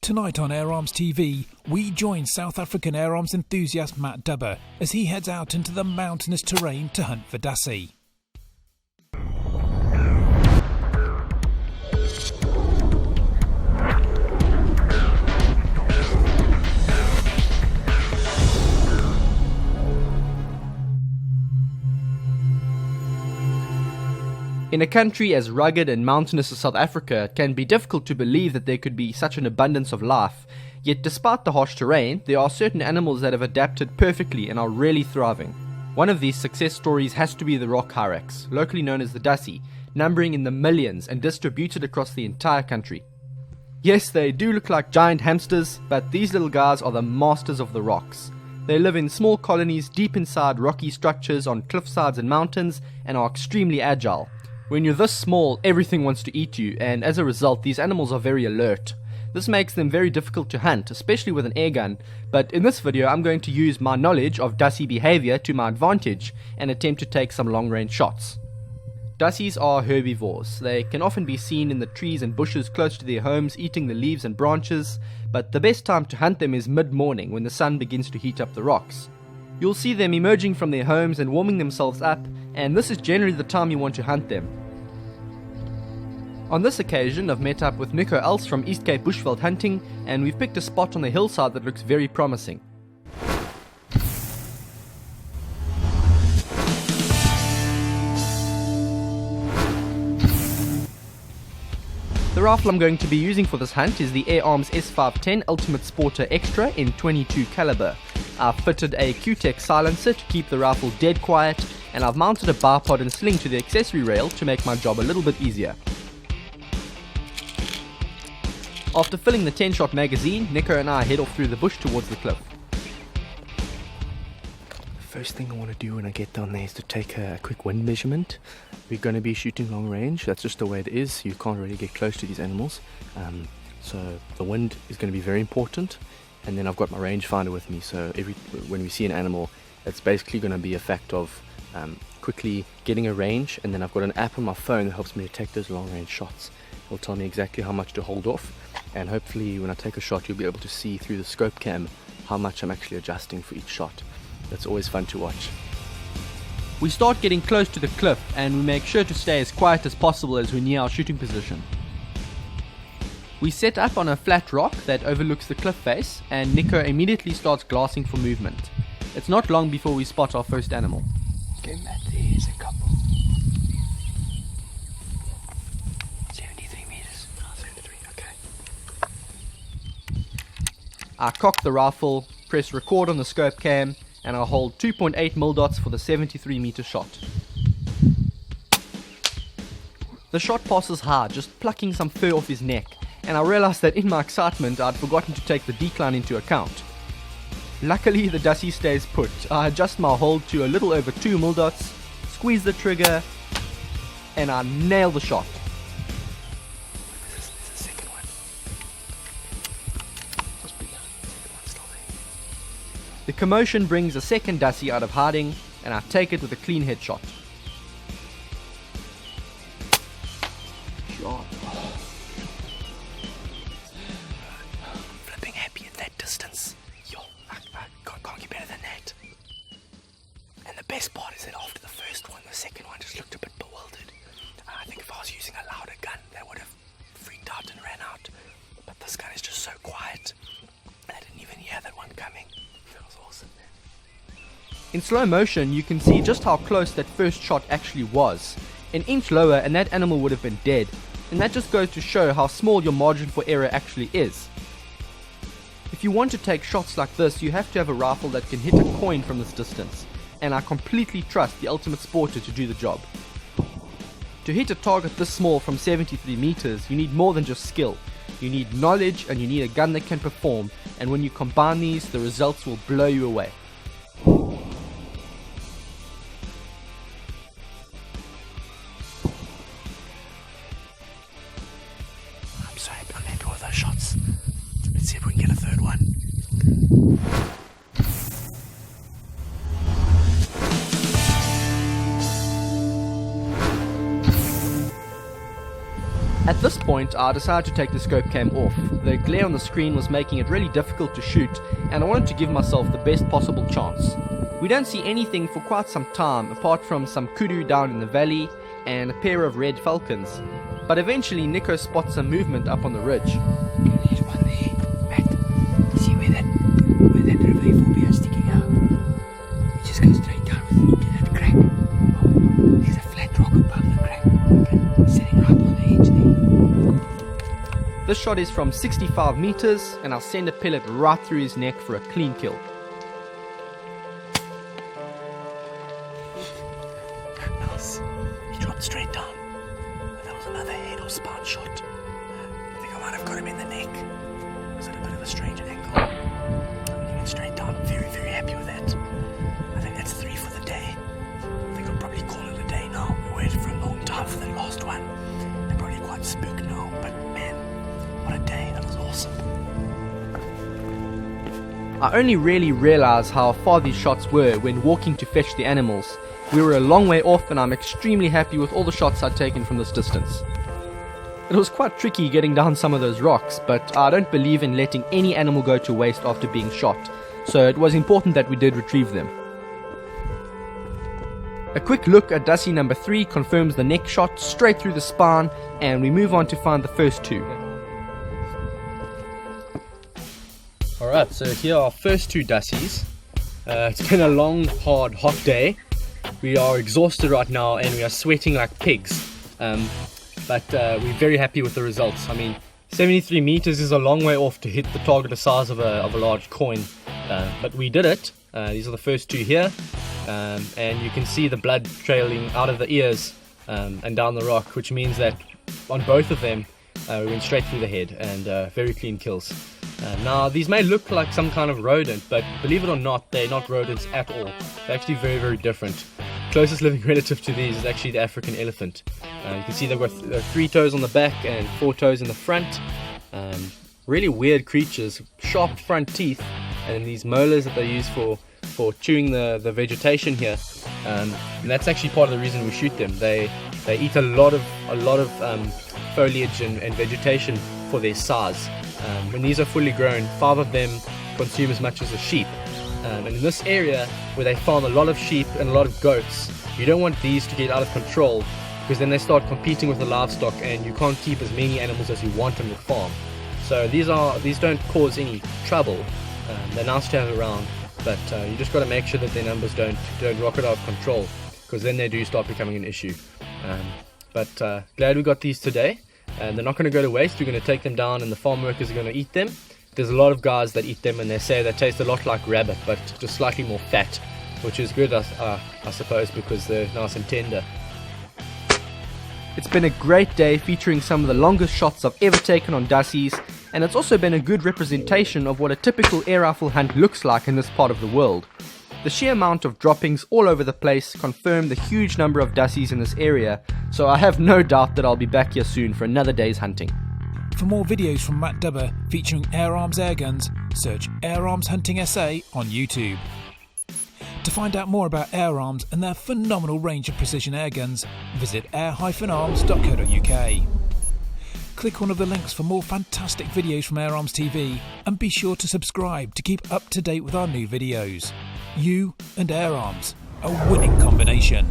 Tonight on Air Arms TV, we join South African air arms enthusiast Matt Dubber as he heads out into the mountainous terrain to hunt for Dassie. In a country as rugged and mountainous as South Africa, it can be difficult to believe that there could be such an abundance of life. Yet despite the harsh terrain, there are certain animals that have adapted perfectly and are really thriving. One of these success stories has to be the rock Hyrax, locally known as the Dassie, numbering in the millions and distributed across the entire country. Yes, they do look like giant hamsters, but these little guys are the masters of the rocks. They live in small colonies deep inside rocky structures on cliffsides and mountains and are extremely agile. When you're this small, everything wants to eat you, and as a result, these animals are very alert. This makes them very difficult to hunt, especially with an air gun, but in this video I'm going to use my knowledge of Dassie behavior to my advantage and attempt to take some long-range shots. Dassies are herbivores. They can often be seen in the trees and bushes close to their homes, eating the leaves and branches, but the best time to hunt them is mid-morning when the sun begins to heat up the rocks. You'll see them emerging from their homes and warming themselves up, and this is generally the time you want to hunt them. On this occasion, I've met up with Nico Els from East Cape Bushveld hunting, and we've picked a spot on the hillside that looks very promising. The rifle I'm going to be using for this hunt is the Air Arms S510 Ultimate Sporter Extra in .22 caliber. I've fitted a Q-Tech silencer to keep the rifle dead quiet, and I've mounted a bipod and sling to the accessory rail to make my job a little bit easier. After filling the 10-shot magazine, Nico and I head off through the bush towards the cliff. First thing I want to do when I get down there is to take a quick wind measurement. We're going to be shooting long range. That's just the way it is. You can't really get close to these animals. So the wind is going to be very important. And then I've got my rangefinder with me. So when we see an animal, it's basically going to be a fact of quickly getting a range. And then I've got an app on my phone that helps me detect those long range shots. It'll tell me exactly how much to hold off. And hopefully when I take a shot, you'll be able to see through the scope cam how much I'm actually adjusting for each shot. That's always fun to watch. We start getting close to the cliff, and we make sure to stay as quiet as possible as we near our shooting position. We set up on a flat rock that overlooks the cliff face, and Nico immediately starts glassing for movement. It's not long before we spot our first animal. Okay, Matt, there's a couple. 73 meters. 73, okay. I cock the rifle, press record on the scope cam, and I hold 2.8 mil dots for the 73 meter shot. The shot passes high, just plucking some fur off his neck, and I realized that in my excitement I'd forgotten to take the decline into account. Luckily the Dassie stays put. I adjust my hold to a little over 2 mil dots, squeeze the trigger, and I nail the shot. This is the second one. Must be the second one still there. The commotion brings a second Dassie out of hiding, and I take it with a clean headshot. Shot. Flipping happy at that distance. Yo, I can't get better than that. And the best part is that after the first one, the second one just looked a bit bewildered. I think if I was using a louder gun, they would have freaked out and ran out. But this gun is just so quiet, I didn't even hear that one coming. That was awesome, man. In slow motion, you can see just how close that first shot actually was. An inch lower and that animal would have been dead, and that just goes to show how small your margin for error actually is. If you want to take shots like this, you have to have a rifle that can hit a coin from this distance, and I completely trust the Ultimate Sporter to do the job. To hit a target this small from 73 meters, you need more than just skill. You need knowledge and you need a gun that can perform, and when you combine these, the results will blow you away. I'm happy with those shots. Let's see if we can get a third one. At At this point, I decided to take the scope cam off. The glare on the screen was making it really difficult to shoot, and I wanted to give myself the best possible chance. We don't see anything for quite some time, apart from some kudu down in the valley and a pair of red falcons. But eventually Nico spots some movement up on the ridge. There's one there, Matt. You see where that revolver is sticking out? You just go straight down into that crack. Oh, there's a flat rock above the crack. Okay, sitting right on the edge there. This shot is from 65 meters, and I'll send a pellet right through his neck for a clean kill. Nice. He dropped straight down. And that was another head or spine shot. I think I might have got him in the neck. It was at a bit of a strange angle. He went straight down. I'm very, very happy with that. I think that's 3 for the day. I think I'll probably call it a day now. We waited for a long time for the last one. They're probably quite spooked now, but man, what a day. That was awesome. I only really realized how far these shots were when walking to fetch the animals. We were a long way off, and I'm extremely happy with all the shots I'd taken from this distance. It was quite tricky getting down some of those rocks, but I don't believe in letting any animal go to waste after being shot, so it was important that we did retrieve them. A quick look at Dassie number 3 confirms the neck shot straight through the spine, and we move on to find the first 2. Alright, so here are our first 2 Dassies. It's been a long, hard, hot day. We are exhausted right now and we are sweating like pigs. But we're very happy with the results. I mean, 73 meters is a long way off to hit the target the size of a large coin. But we did it. These are the first 2 here. And you can see the blood trailing out of the ears and down the rock, which means that on both of them we went straight through the head, and very clean kills. Now these may look like some kind of rodent, but believe it or not, they're not rodents at all. They're actually very, very different. Closest living relative to these is actually the African elephant. You can see they've got 3 toes on the back and 4 toes in the front. Really weird creatures, sharp front teeth, and these molars that they use for chewing the vegetation here. And that's actually part of the reason we shoot them. They eat a lot of foliage and vegetation for their size. When these are fully grown, 5 of them consume as much as a sheep. And in this area where they farm a lot of sheep and a lot of goats, you don't want these to get out of control, because then they start competing with the livestock and you can't keep as many animals as you want on your farm. So these don't cause any trouble. They're nice to have around, but you just got to make sure that their numbers don't rocket out of control, because then they do start becoming an issue. But glad we got these today. And they're not going to go to waste. We're going to take them down and the farm workers are going to eat them. There's a lot of guys that eat them and they say they taste a lot like rabbit, but just slightly more fat, which is good, I suppose, because they're nice and tender. It's been a great day featuring some of the longest shots I've ever taken on Dassies, and it's also been a good representation of what a typical air rifle hunt looks like in this part of the world. The sheer amount of droppings all over the place confirm the huge number of Dassies in this area, so I have no doubt that I'll be back here soon for another day's hunting. For more videos from Matt Dubber featuring Air Arms airguns, search Air Arms Hunting SA on YouTube. To find out more about Air Arms and their phenomenal range of precision airguns, visit air-arms.co.uk. Click one of the links for more fantastic videos from Air Arms TV, and be sure to subscribe to keep up to date with our new videos. You and Air Arms, a winning combination.